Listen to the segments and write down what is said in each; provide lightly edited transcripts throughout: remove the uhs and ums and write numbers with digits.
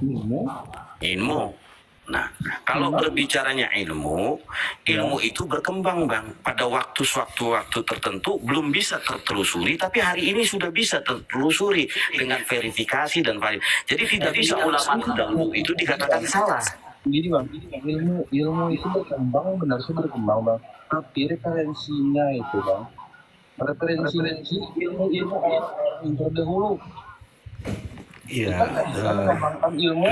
Ilmu. Ilmu. Nah, kalau berbicaranya ilmu itu berkembang, Bang. Pada waktu tertentu belum bisa tertelusuri, tapi hari ini sudah bisa tertelusuri dengan verifikasi dan valid. Jadi tidak bisa ulama terdahulu itu dikatakan salah. Gini Bang, ilmu itu berkembang, benar sih berkembang Bang. Tapi referensinya itu Bang, referensi ilmu yang terdahulu. Iya. Kita mengembangkan ilmu.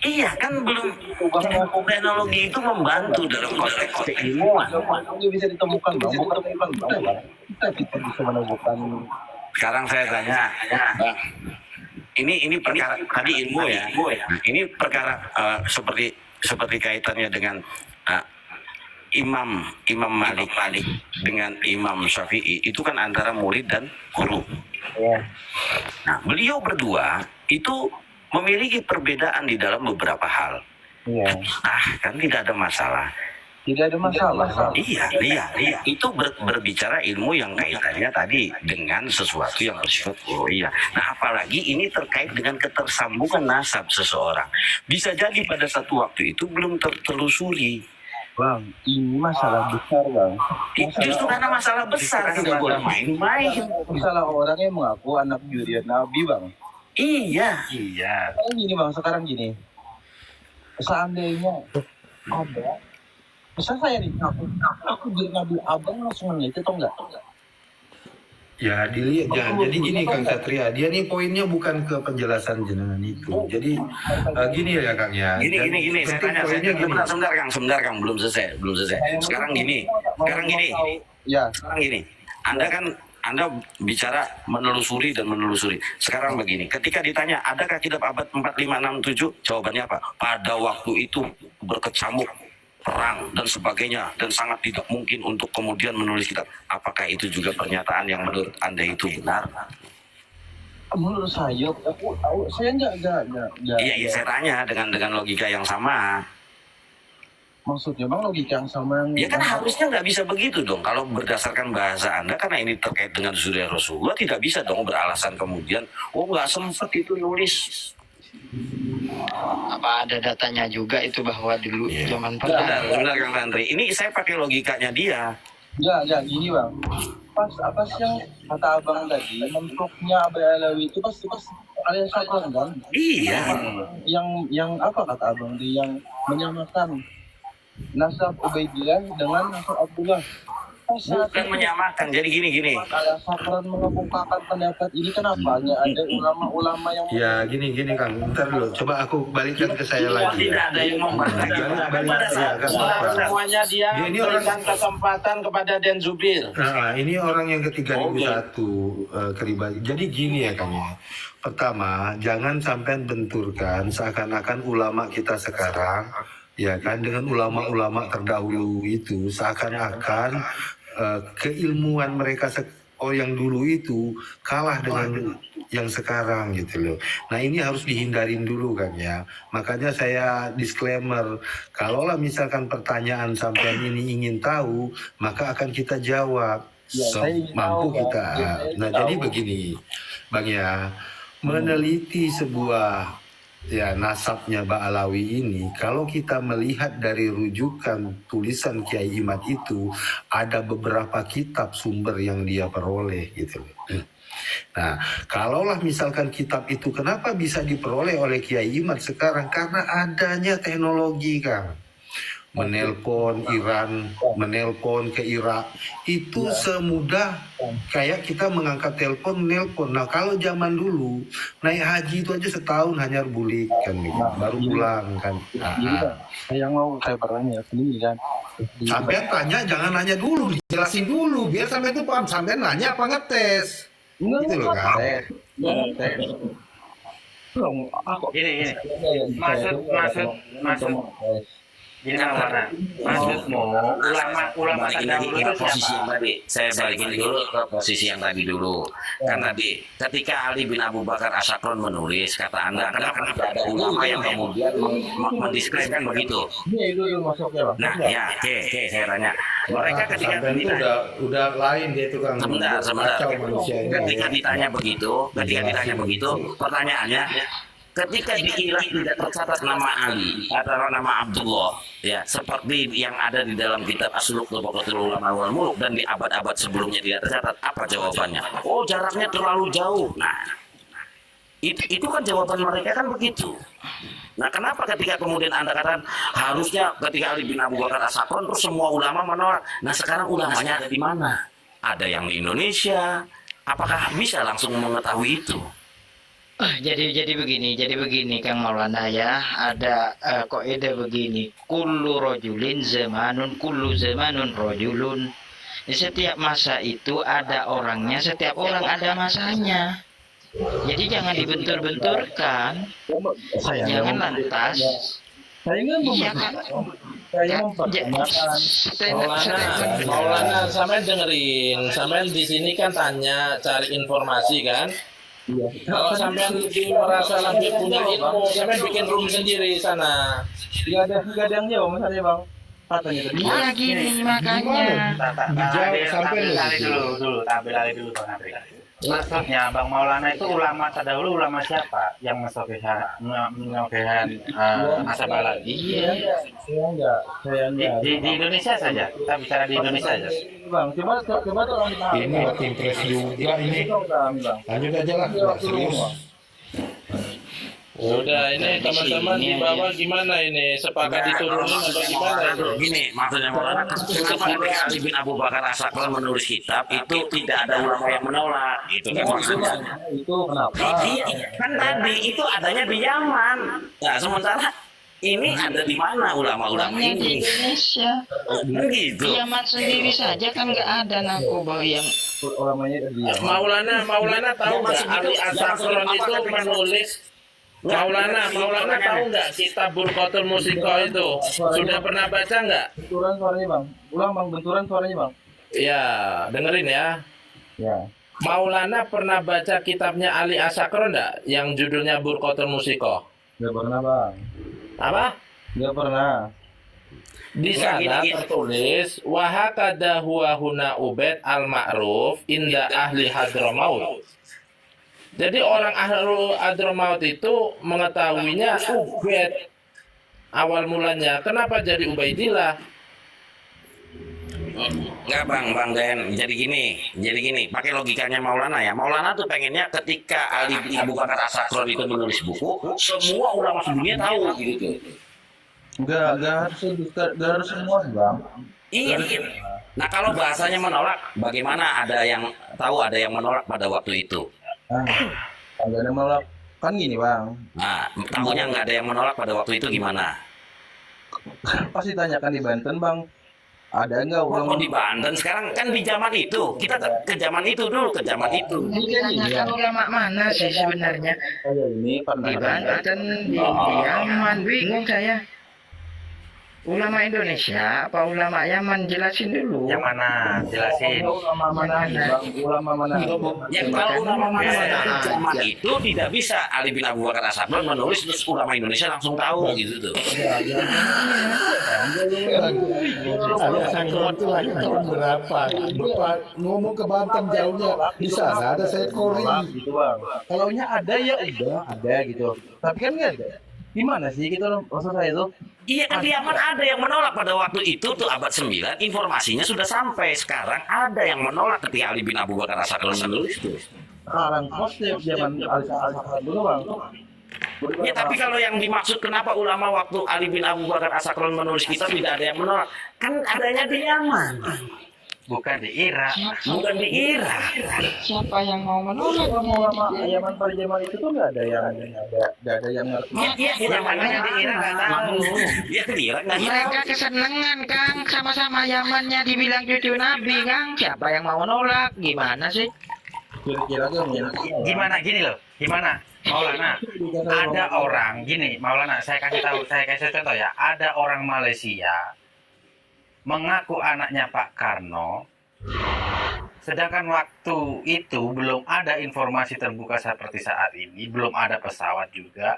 Iya kan belum, teknologi itu membantu dalam konteks keilmuan. Ini bisa ditemukan Bang, kita bisa menemukan. Sekarang saya tanya, ini perkara tadi ilmu ya. Nah, ini perkara seperti kaitannya dengan Imam Malik dengan Imam Syafi'i itu kan antara murid dan guru. Nah, beliau berdua itu memiliki perbedaan di dalam beberapa hal. Kan tidak ada masalah. Tidak ada masalah. Iya. Itu berbicara ilmu yang kaitannya tadi dengan sesuatu yang bersifat iya. Nah, apalagi ini terkait dengan ketersambungan nasab seseorang. Bisa jadi pada satu waktu itu belum tertelusuri. Bang, ini masalah besar Bang. Justru karena masalah besar tidak boleh main-main. Masalah orang yang mengaku anak jurian Nabi Bang. Iya. Sekarang gini. Seandainya ada, misal saya nih, aku jadi Nabi, abang langsung meneliti atau enggak? Ya dilihat ya. Jadi gini Kang Satria, dia nih poinnya bukan ke penjelasan jenengan itu. Jadi gini ya Kang ya. Gini. Saya tanya, sebentar Kang, belum selesai. Sekarang gini. Anda bicara menelusuri. Sekarang begini, ketika ditanya, adakah kitab abad 4567? Jawabannya apa? Pada waktu itu berkecamuk perang dan sebagainya, dan sangat tidak mungkin untuk kemudian menulis kitab. Apakah itu juga pernyataan yang menurut Anda itu benar? Menurut saya enggak. Iya, saya tanya dengan logika yang sama. Maksudnya Bang, logika yang sama Ya kan harusnya nggak bisa begitu dong. Kalau berdasarkan bahasa Anda, karena ini terkait dengan zuriat Rasulullah, tidak bisa dong beralasan kemudian, nggak sempat itu nulis. Apa ada datanya juga itu bahwa dulu zaman pertama? Benar Kang Fandri. Ini saya pakai logikanya dia. Ya, gini Bang. Apa sih yang kata Abang tadi, bentuknya Abai Alawi itu pasti kalian sakral kan? Iya. Yang apa kata Abang di yang menyamakan nasab Ubaidillah dengan nasab Abdullah. Bukan menyamakan, jadi gini. Sakral mengemukakan pendapat ini kenapa ada ulama-ulama yang gini Kang, bentar dulu, coba aku balikkan ke saya lagi. Tidak ada yang membahas. Semuanya dia berikan kesempatan kepada Den Zubir. Nah, ini orang yang ke-3001 Keriba. Jadi gini ya Kang ya. Pertama, jangan sampai benturkan seakan-akan ulama kita sekarang ya kan dengan ulama-ulama terdahulu itu seakan-akan keilmuan mereka yang dulu itu kalah dengan yang sekarang gitu loh. Nah ini harus dihindarin dulu kan ya. Makanya saya disclaimer, kalaulah misalkan pertanyaan sampean ini ingin tahu, maka akan kita jawab mampu kita. Nah jadi begini Bang ya, meneliti sebuah nasabnya Ba'alawi ini, kalau kita melihat dari rujukan tulisan Kiai Imad itu, ada beberapa kitab sumber yang dia peroleh gitu. Nah, kalaulah misalkan kitab itu kenapa bisa diperoleh oleh Kiai Imad sekarang? Karena adanya teknologi Kang. Menelpon Iran, menelpon ke Irak, itu semudah kayak kita mengangkat telepon, menelpon. Nah kalau zaman dulu naik haji itu aja setahun hanya bulik kan, baru pulang kan. Yang mau saya bertanya sendiri kan. Sampai tanya, jangan nanya dulu, dijelasin dulu, biar sampai itu paham. Sampai nanya apa ngetes? Gitu loh kan. Gini. Maksud gini mana? Maksudmu ulama terdahulu itu posisi yang tadi. Saya balikin dulu ke posisi yang tadi dulu. Kan tadi ketika Ali bin Abu Bakar As-Sakron menulis, kata Anda, kenapa tidak ada ulama yang kemudian mendiskresikan begitu? Nah, ya, oke, saya tanya. Mereka ketika ditanya, udah lain dia itu kan. Sebentar. Ketika ditanya begitu, pertanyaannya, ketika di Irak tidak tercatat nama Ali atau nama Abdullah, ya seperti yang ada di dalam kitab Asluk Tabaqatul Ulama wal Muluk, dan di abad-abad sebelumnya tidak tercatat, apa jawabannya? Oh, jaraknya terlalu jauh. Nah, itu kan jawaban mereka kan begitu. Nah, kenapa ketika kemudian Anda katakan harusnya ketika Ali bin Abu Bakar As-Sakron terus semua ulama menolak? Nah, sekarang ulamanya ada di mana? Ada yang di Indonesia. Apakah bisa langsung mengetahui itu? Jadi begini Kang Maulana ya, ada kaidah begini, kullu rajulin zamanun, kullu zamanun rajulun. Di setiap masa itu ada orangnya, setiap orang ada masanya. Jadi jangan dibentur-benturkan, jangan lantas. Saya nggak Iya kan? saya mempertanyakan. Maulana, sampean dengerin, sampean di sini kan tanya, cari informasi kan. Kalau sampean merasa lebih punya ilmu, sampean bikin room sendiri sana. Nggak ada yang jawab masalahnya bang. Katanya tadi. Iya gini makanya. Tampil dulu Bang Andri. Maksudnya Bang Maulana itu ulama terdahulu, ulama siapa yang mensokehan Asabala? Iya. Saya enggak. Di Indonesia saja, kita bicara di Indonesia saja. Bang, coba tolong dipahami. Ini tim pres juga ini. Lanjut aja lah. Serius. Udah, ini teman-teman di bawah gimana ini? Sepakat diturunin atau gimana ini? Gini, maksudnya Maulana, kenapa ketika Ali bin Abu Bakar As-Sakron menulis kitab itu tidak ada ulama yang menolak? Itu kan maksudnya. Itu kenapa? Iya, kan tadi itu adanya di Yaman. Nah, sementara ini ada di mana ulama-ulama Orangnya di ini? Indonesia. Kan gitu. Kiamat sendiri saja kan nggak ada narkoba yang Ulamanya dia. Maulana tahu nggak Ali As-Sakron itu menulis? Maulana tahu nggak kitab Burqatul Musiko itu? Sudah pernah baca nggak? Benturan suaranya bang. Ulang bang, benturan suaranya bang. Ya, dengerin ya. Ya. Maulana pernah baca kitabnya Ali As-Sakron nggak? Yang judulnya Burqatul Musiko? Nggak pernah bang. Apa? Nggak pernah. Di sana tertulis wahakada huwa huna ubed al-ma'ruf inda ahli Hadramaut. Jadi orang ahli Hadramaut itu mengetahuinya Ubed awal mulanya. Kenapa jadi Ubaidillah? Enggak Bang Den. Jadi gini, pakai logikanya Maulana ya. Maulana tuh pengennya ketika Ali bin Abu Bakar As-Sakron itu menulis buku, semua ulama dunia tahu gitu. Nggak harus semua bang. Iya. Nah, kalau bahasanya menolak, bagaimana ada yang tahu ada yang menolak pada waktu itu? Nggak ada menolak. Kan gini bang. Nah, tahunya nggak ada yang menolak pada waktu itu gimana? Pasti tanyakan di Banten bang. Ada nggak ulama? Oh, di Banten sekarang kan di zaman itu. Kita ke zaman itu dulu, ke zaman itu. ditanyakan ulama mana sih sebenarnya? Saya ini Di pernah. Banten, di Yaman, bingung saya. Ulama Indonesia apa ulama Yaman, jelasin dulu. Yang mana? Jelasin. Ulama mana bang? Ulama mana? Ya kalau ulama mana di zaman itu tidak bisa Ali bin Abu Bakar As-Sakron menulis terus ulama Indonesia langsung tahu gitu tuh. Ada Sakron itu lagi tahun berapa? Ngomong ke Banten jauhnya di sana ada Said Kori. Gitu bang. Kalau ada ya udah ada gitu. Tapi kan nggak ada. Gimana sih gitu loh maksud saya itu? Iya kan di Yaman ada yang menolak pada waktu itu tuh abad 9, informasinya sudah sampai. Sekarang ada yang menolak ketika Ali bin Abu Bakar As-Sakron menulis itu. Sekarang kosnya zaman Al-Sakran dulu bang. Ya tapi kalau yang dimaksud kenapa ulama waktu Ali bin Abu Bakar As-Sakron menulis kitab tidak ada yang menolak, kan adanya di Yaman, Bukan di Irak. bukan di Irak. Siapa yang mau menolak? Ulama Yaman pada zaman itu tuh nggak ada yang ngerti. Iya, yang mana di Irak nggak tahu. Ya di Irak nggak tahu. Mereka kesenangan Kang, sama-sama Yamannya dibilang cucu Nabi Kang. Siapa yang mau menolak? Gimana sih? Kira-kira Gimana gini loh? Gimana? Maulana, ada orang gini, Maulana, saya kasih contoh ya. Ada orang Malaysia mengaku anaknya Pak Karno, sedangkan waktu itu belum ada informasi terbuka seperti saat ini, belum ada pesawat juga.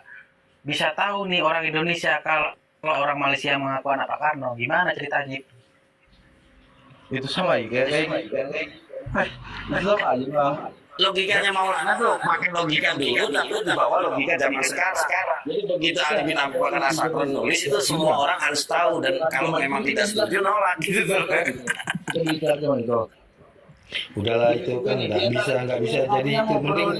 Bisa tahu nih orang Indonesia kalau orang Malaysia mengaku anak Pak Karno, gimana ceritanya? itu sama ya kayak sama aja bang. logikanya Maulana tuh pakai logika dulu tapi dibawa logika zaman sekarang. Jadi begitu Ali bin Abi Bakar As-Sakran nulis itu semua orang harus tahu dan kalau memang tidak setuju nolak gitu. Udahlah itu kan nggak bisa jadi itu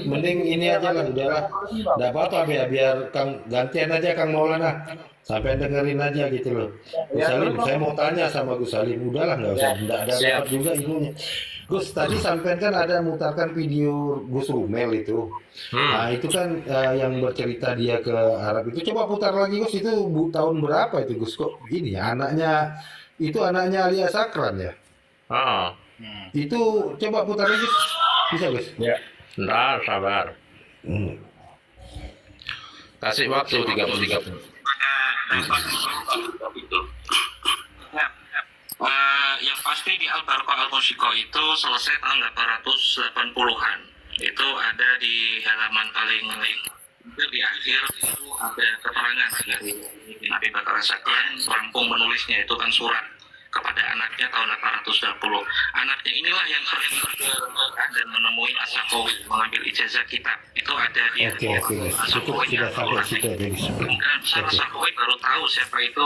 mending ini aja lah udahlah nggak apa-apa ya biar Kang gantian aja Kang Maulana sampai dengerin aja gitu loh Gus Salim saya mau tanya sama Gus Salim udahlah nggak usah nggak ada dapat juga ilmunya Gus tadi sampai kan ada mutarkan video Gus Rumel itu nah itu kan yang bercerita dia ke Arab itu coba putar lagi Gus itu tahun berapa itu Gus kok gini ya anaknya Ali As-Sakran ya itu coba putar lagi bisa Gus Ya, ntar sabar. Kasih waktu 33 menit. Yang pasti di Al-Barqa Al-Qosiko itu selesai tahun 880-an. Itu ada di halaman paling di akhir itu ada keterangan dari Nabi Bakar As-Sakran rampung menulisnya itu kan surat kepada anaknya tahun 820. Anaknya inilah yang sering dan menemui As-Sakhawi mengambil ijazah kitab. Itu ada di cukup sudah sampai situ aja Gus As-Sakhawi baru tahu siapa itu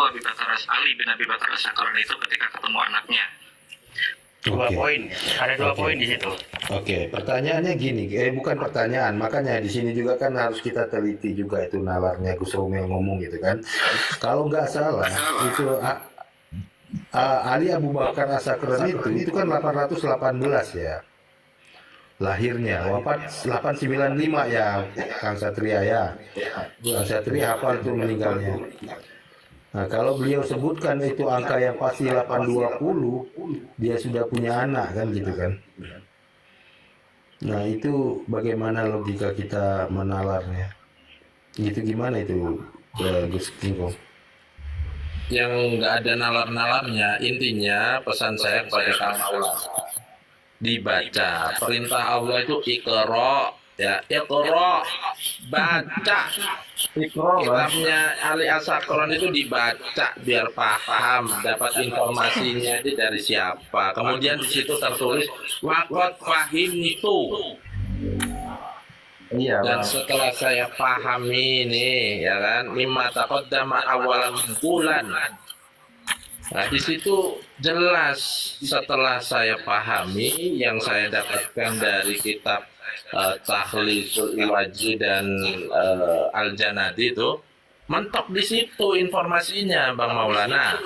Ali bin Abi Bakar As-Sakran itu ketika ketemu anaknya. Dua poin, ada 2 poin di situ. Oke, pertanyaannya gini, bukan pertanyaan, makanya di sini juga kan harus kita teliti juga itu nalarnya Gus Romel ngomong gitu kan. Kalau nggak salah itu Ali Abu Bakar As-Sakran itu kan 818 ya lahirnya, wafat 895 ya Kang Satria ya. Kang Satria hafal itu meninggalnya. Nah kalau beliau sebutkan itu angka yang pasti 820 dia sudah punya anak kan gitu kan. Nah itu bagaimana logika kita menalarnya itu gimana itu Gus Kingkong? Yang nggak ada nalar-nalarnya, intinya pesan saya kepada Kang Allah dibaca. Perintah Allah itu iqra, ya iqra, baca. Kitabnya Ali As-Sakran itu dibaca biar paham, dapat informasinya itu dari siapa. Kemudian di situ tertulis waqad fahimtu. Iya. Dan setelah saya pahami nih, ya kan, mimma taqaddama awalan bulan. Nah, di situ jelas setelah saya pahami yang saya dapatkan dari kitab Takhlisul Iwaji dan Al-Janadi itu mentok di situ informasinya Bang Maulana.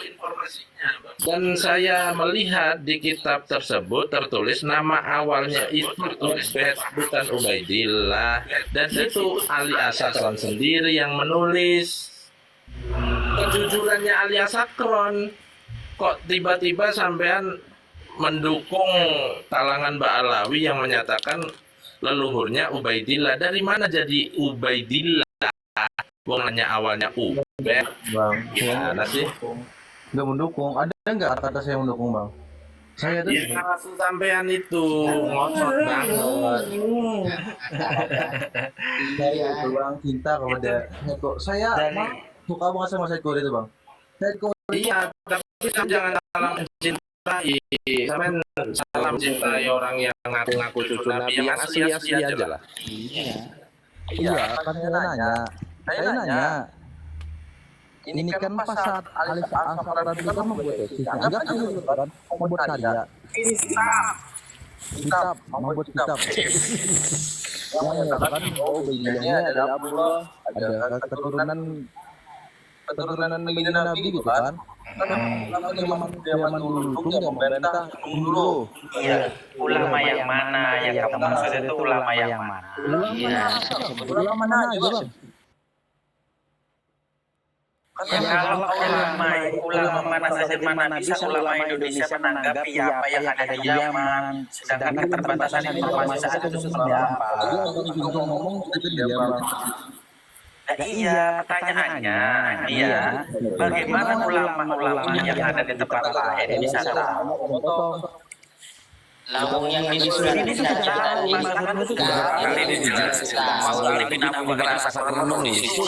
Dan saya melihat di kitab tersebut tertulis nama awalnya itu Ubaid bukan Ubaidillah, dan itu Ali As-Sakran sendiri yang menulis. Kejujurannya Ali As-Sakran kok tiba-tiba sampean mendukung kalangan Ba'alawi yang menyatakan leluhurnya Ubaidillah. Dari mana jadi Ubaidillah? Bukannya awalnya Ubaid. Bang, Gimana sih? nggak mendukung. Ada nggak kata saya mendukung bang? Saya tuh Ya maksud sampean itu ngotot banget. saya itu bang cinta kepada kok saya mah suka banget sama Said Qori itu bang. Said Qori Iya, tapi kan jangan salah mencintai. Sampean salah mencintai orang yang ngaku-ngaku cucu Nabi, yang asli-asli aja lah. iya kan saya nanya ini kan pas saat Ali As-Sakran itu kan membuat tesis anggap ini gitu kan membuat karya kitab membuat kitab yang menyatakan bahwa bayinya adalah Abdullah ada keturunan baginda Nabi gitu kan zaman dulu yang memerintah dulu. Iya, ulama yang mana yang kamu maksud itu ulama yang mana? Ulama mana aja bang? Kalau ulama mana saja mana bisa ulama Indonesia menanggapi apa yang ada di Yaman, sedangkan keterbatasan informasi saat itu seperti apa? Iya, pertanyaannya, iya, bagaimana ulama-ulama yang ada di tempat lain bisa tahu? Lawang yang di surat ini sudah tahu, maksudnya sudah tahu.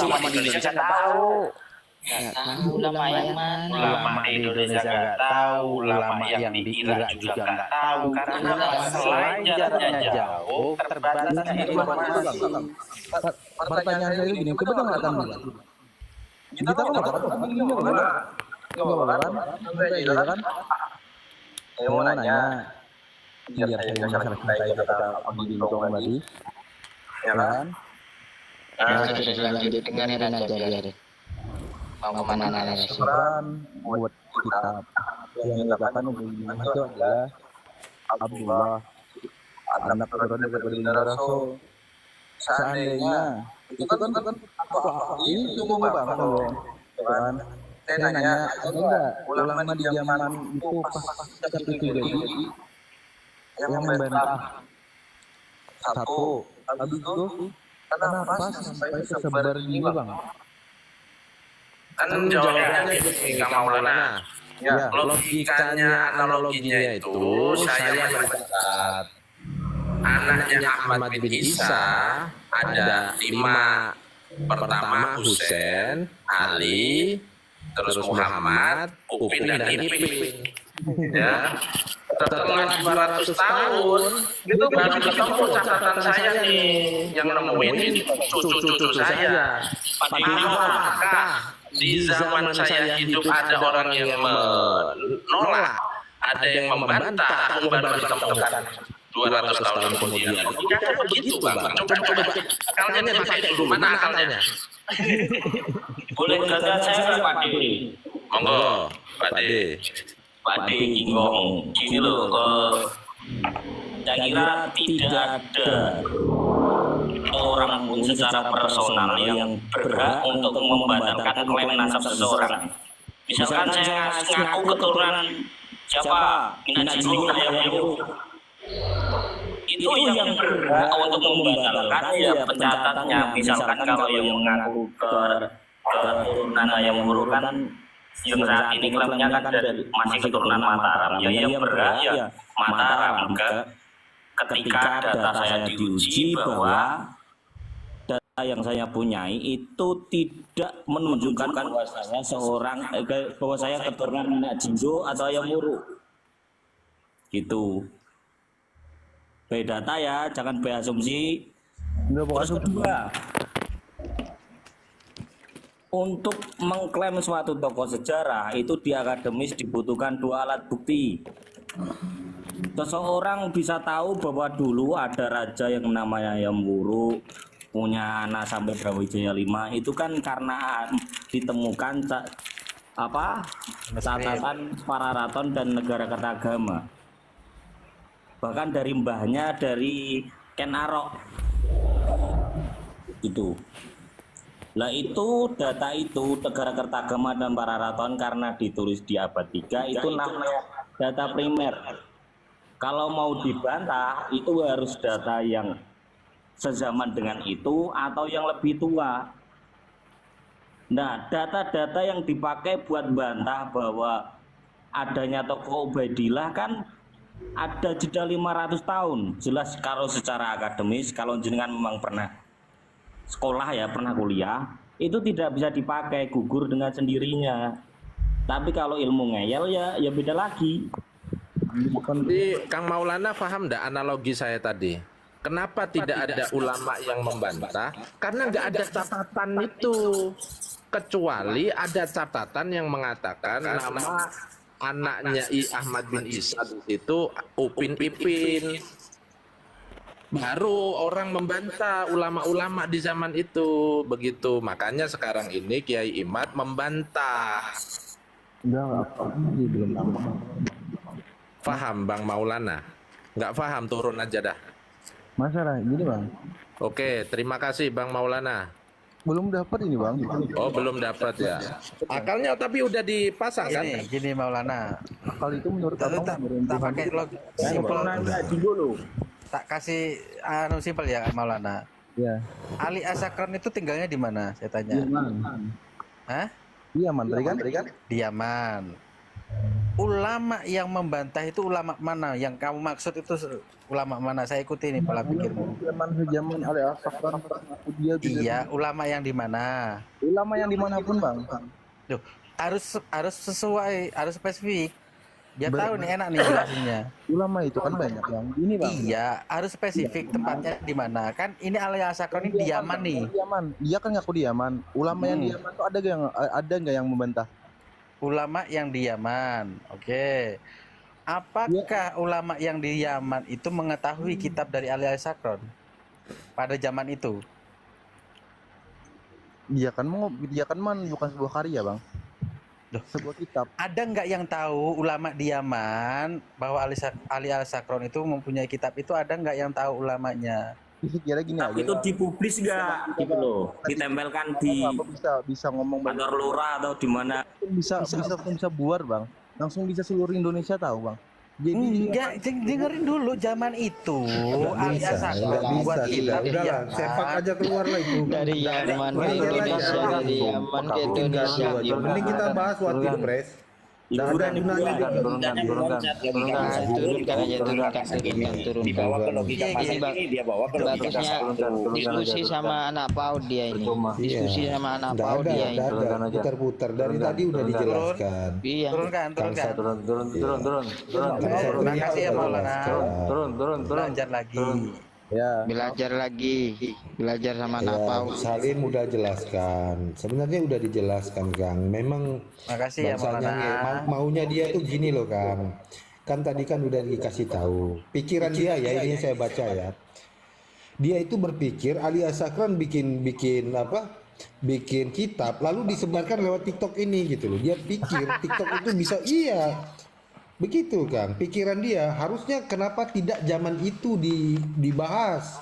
Ulama di Indonesia tahu. Ulama yang mana? Ulama di Indonesia nggak tahu, ulama yang di Irak juga nggak tahu. Karena selain jaraknya jauh, terbatas informasi. Pertanyaan saya itu gini, kita nggak akan bilang. Kita kan nggak tahu, kan? Saya mau nanya, biar saya nggak salah kata Pak Bintang tadi, ya kan? Sudah dengerin aja biarin. Mau kemana narasi? Quran buat kitab yang dikatakan Nabi itu adalah Abdullah, anak keturunan dari Rasul. Seandainya itu kan ini umum banget loh, kan? Saya nanya, ada nggak ulama di zaman itu pas kitab itu jadi yang membantah satu, habis itu kenapa sampai sesebar ini bang? Kan jawabannya gini, Kang Maulana. Ya, logikanya, analoginya itu saya melihat anaknya Ahmad bin Isa ada 5. Pertama Husain, Ali, terus Muhammad, Upin dan Ipin. Ya. Setelah 200 tahun itu baru ketemu catatan saya nih yang nemuin ini cucu-cucu saya. Apakah di zaman saya hidup ada orang yang menolak, ada yang membantah, atau baru ditemukan 200 tahun kemudian? Logikanya begitu Bang. Coba akalnya dipakai dulu. Mana akalnya? Boleh gagal saya Pak D. Monggo, Pak D. Pak D Kinggong, gini loh, saya kira tidak ada orang pun secara personal yang berhak untuk membatalkan klaim nasab seseorang. Misalkan saya ngaku keturunan siapa, Minat Jingo, itu yang berhak untuk membatalkan ya pencatatnya. Misalkan kalau yang mengaku keturunan yang merupakan yang saat ini klaimnya kan dari masih keturunan Mataram, ya yang berhak ya Mataram. Ketika data saya diuji bahwa data yang saya punyai itu tidak menunjukkan bahwa saya seorang bahwa saya keturunan Minat Jingo atau Ayam Wuruk gitu. Data ya, jangan berasumsi. Terus kedua, untuk mengklaim suatu tokoh sejarah itu di akademis dibutuhkan 2 alat bukti. Seseorang bisa tahu bahwa dulu ada raja yang namanya Ayam Wuruk, punya anak sampai Brawijaya 5, itu kan karena ditemukan catatan Pararaton dan Negara Kertagama. Bahkan dari mbahnya dari Ken Arok itu. Lah itu data itu Negara Kertagama dan Pararaton karena ditulis di abad 3 itu namanya data primer. Kalau mau dibantah itu harus data yang sezaman dengan itu atau yang lebih tua. Nah, data-data yang dipakai buat bantah bahwa adanya tokoh Ubaidillah kan ada jeda 500 tahun. Jelas kalau secara akademis, kalau jenengan memang pernah sekolah ya, pernah kuliah, itu tidak bisa dipakai, gugur dengan sendirinya. Tapi kalau ilmu ngeyel ya beda lagi. Jadi Kang Maulana paham enggak analogi saya tadi? Kenapa tidak ada ulama yang membantah? Karena nggak ada catatan itu. Kecuali ada catatan yang mengatakan nama anaknya Ahmad bin Isa itu Upin Ipin. Baru orang membantah ulama-ulama di zaman itu, begitu. Makanya sekarang ini Kiai Imad membantah. Belum tahu. Faham Bang Maulana? Nggak paham, turun aja dah. Masalah gini bang. Oke, terima kasih Bang Maulana. Belum dapat ini bang. Oh, belum dapat ya. Akalnya tapi udah dipasang kan? Gini Maulana. Akal itu menurut abang tak pakai simpel dulu. Tak kasih simpel ya Maulana. Ya. Ali Asakron itu tinggalnya di mana? Saya tanya. Hah? Yaman, tadi kan? Di Yaman. Ulama yang membantah itu ulama mana? Yang kamu maksud itu ulama mana? Saya ikuti ini pola pikirmu. Zaman Ali Asakron dia. Iya, ulama yang di mana? Ulama yang dimanapun bang. Duh, harus sesuai, harus spesifik. Dia Ber- tahu nih enak nih jelasinnya. Ulama itu kan banyak bang. Ini bang. Iya, harus spesifik tempatnya di mana. Kan ini Al Sakron ini di Yaman nih. Yaman. Dia kan ngaku di Yaman. Ulama yang di Yaman tuh ada nggak yang membantah? Ulama yang di Yaman. Oke. Apakah ulama yang di Yaman itu mengetahui kitab dari Al Sakron pada zaman itu? Dia kan bukan sebuah karya bang. Sebuah kitab. Ada nggak yang tahu ulama di Yaman bahwa Ali Al-Sakron itu mempunyai kitab itu? Ada nggak yang tahu ulamanya? Kira gini aja. Tapi itu dipublis nggak gitu loh, ditempelkan di bisa ngomong kantor lurah atau di mana? bisa buar bang. Langsung bisa seluruh Indonesia tahu bang. Jadi Enggak, dengerin dulu zaman itu Ali Bisa, Al-Sakron nggak buat bisa kitab sudah. di Udahlah, Yaman. sepak aja keluar lah itu. Dari Yaman ke Keluar Indonesia, aja. dari Yaman ke Indonesia. Mending kita bahas what impres. Nggak ada gunanya juga. Turunkan aja, turunkan. Dibawa ke logika Iya, pasar gini, ini, dia bawa ke logika Bagusnya diskusi sama anak PAUD dia ini. Diskusi sama anak Nggak PAUD ada, dia ini. nggak ada. Putar-putar. Dari tadi udah dijelaskan. Iya. Turunkan. Iya. Terima kasih ya Maulana. Turun. Belajar lagi. ya. Belajar sama anak PAUD. Salim udah jelaskan. Sebenarnya udah dijelaskan Kang. Memang Makasih ya bahasanya Maulana. maunya dia itu gini loh Kang. Kan tadi kan udah dikasih tahu. Pikiran dia ya ini saya baca ya. Dia itu berpikir Ali Al-Sakron bikin kitab lalu disebarkan lewat TikTok ini gitu loh. Dia pikir TikTok itu bisa begitu Kang. Pikiran dia harusnya kenapa tidak zaman itu dibahas.